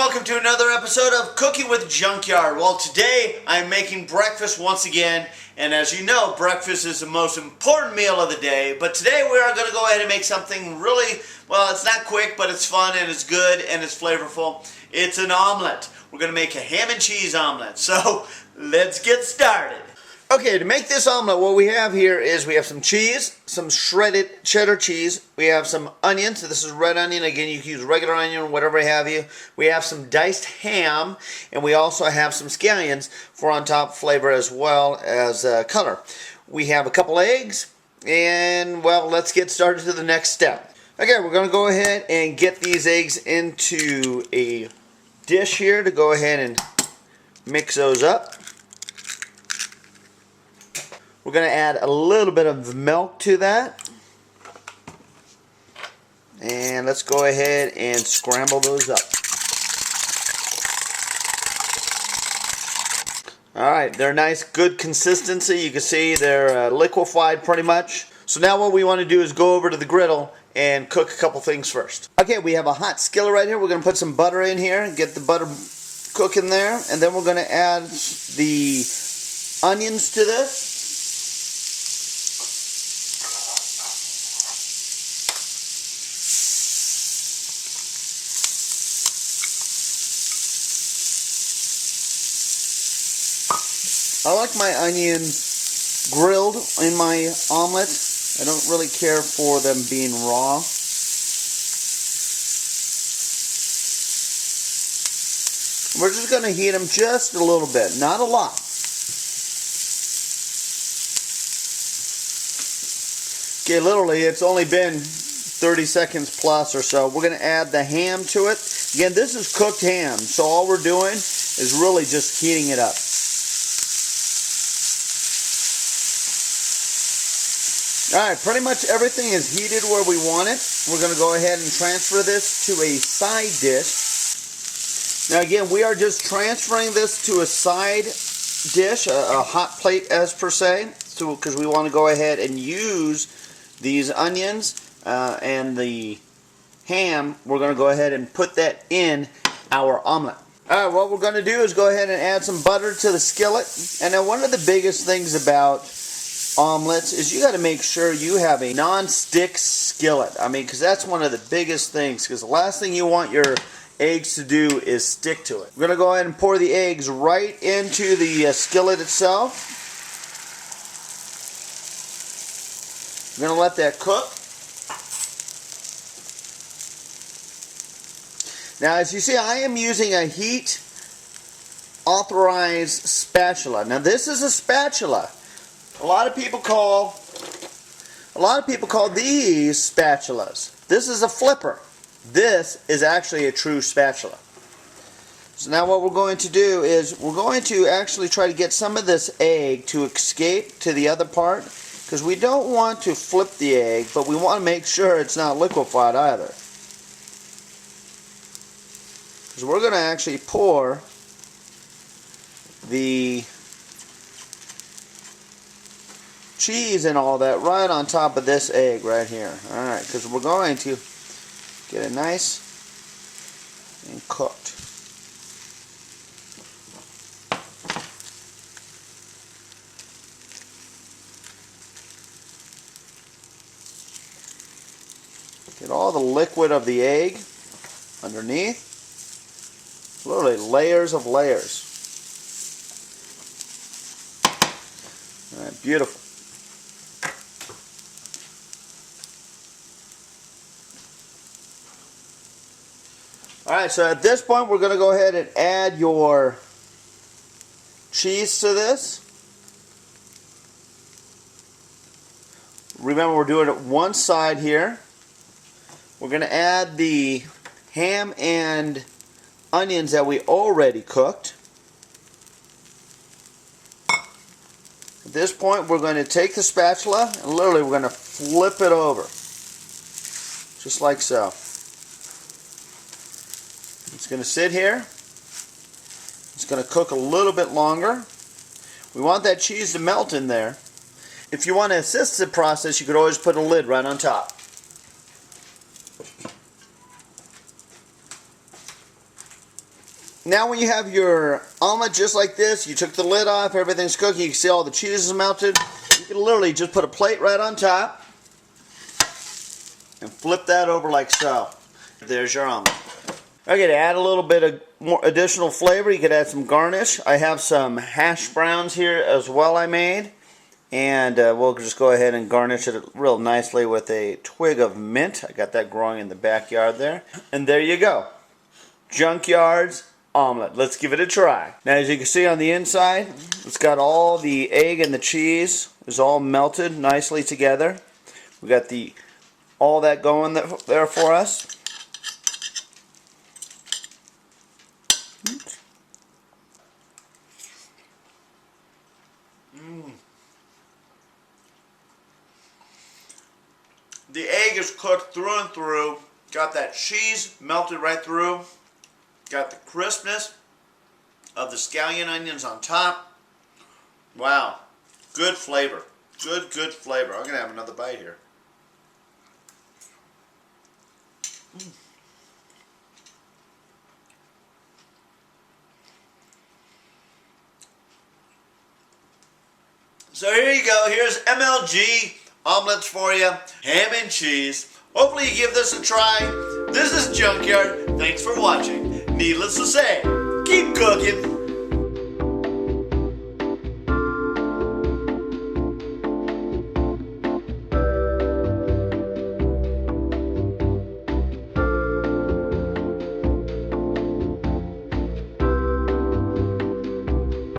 welcome to another episode of Cooking with Junkyard. Well, today I'm making breakfast once again, and as you know, breakfast is the most important meal of the day, but today we are going to go ahead and make something really, well, it's not quick, but it's fun and it's good and it's flavorful. It's an omelet. We're going to make a ham and cheese omelet, so let's get started. Okay, to make this omelet, what we have here is we have some cheese, some shredded cheddar cheese. We have some onions. This is red onion. Again, you can use regular onion, whatever have you. We have some diced ham, and we also have some scallions for on top flavor as well as color. We have a couple eggs, and well, let's get started to the next step. Okay, we're going to go ahead and get these eggs into a dish here to go ahead and mix those up. We're going to add a little bit of milk to that. And let's go ahead and scramble those up. Alright, they're nice, good consistency. You can see they're liquefied pretty much. So now what we want to do is go over to the griddle and cook a couple things first. Okay, we have a hot skillet right here. We're going to put some butter in here and get the butter cooking there. And then we're going to add the onions to this. I like my onions grilled in my omelet. I don't really care for them being raw. We're just going to heat them just a little bit, not a lot. Okay, literally it's only been 30 seconds plus or so. We're going to add the ham to it. Again, this is cooked ham, so all we're doing is really just heating it up. Alright, pretty much everything is heated where we want it. We're going to go ahead and transfer this to a side dish. Now again, we are just transferring this to a side dish, a hot plate as per se, because we want to go ahead and use these onions and the ham. We're going to go ahead and put that in our omelet. Alright, what we're going to do is go ahead and add some butter to the skillet. And now one of the biggest things about omelets is you got to make sure you have a non-stick skillet. I mean, because that's one of the biggest things, because the last thing you want your eggs to do is stick to it. We're going to go ahead and pour the eggs right into the skillet itself. We're going to let that cook. Now, as you see, I am using a heat authorized spatula. Now, this is a spatula. A lot of people call these spatulas. This is a flipper. This is actually a true spatula. So now what we're going to do is we're going to actually try to get some of this egg to escape to the other part, because we don't want to flip the egg, but we want to make sure it's not liquefied either. Because we're going to actually pour the cheese and all that right on top of this egg right here. Alright, because we're going to get it nice and cooked. Get all the liquid of the egg underneath. Literally layers of layers. Alright, beautiful. Alright, so at this point we're going to go ahead and add your cheese to this. Remember, we're doing it one side here. We're going to add the ham and onions that we already cooked. At this point we're going to take the spatula and literally we're going to flip it over. Just like so. It's going to sit here. It's going to cook a little bit longer. We want that cheese to melt in there. If you want to assist the process, you could always put a lid right on top. Now when you have your omelet just like this, you took the lid off, everything's cooking, you can see all the cheese is melted. You can literally just put a plate right on top and flip that over like so. There's your omelet. Okay, to add a little bit of more additional flavor, you could add some garnish. I have some hash browns here as well I made. And we'll just go ahead and garnish it real nicely with a twig of mint. I got that growing in the backyard there. And there you go. Junkyard's omelet. Let's give it a try. Now as you can see on the inside, it's got all the egg and the cheese is all melted nicely together. We got all that going there for us. The egg is cooked through and through. Got that cheese melted right through. Got the crispness of the scallion onions on top. Wow. Good flavor. Good flavor. I'm going to have another bite here. So here you go. Here's MLG omelets for you. Ham and cheese. Hopefully you give this a try. This is Junkyard. Thanks for watching. Needless to say, keep cooking.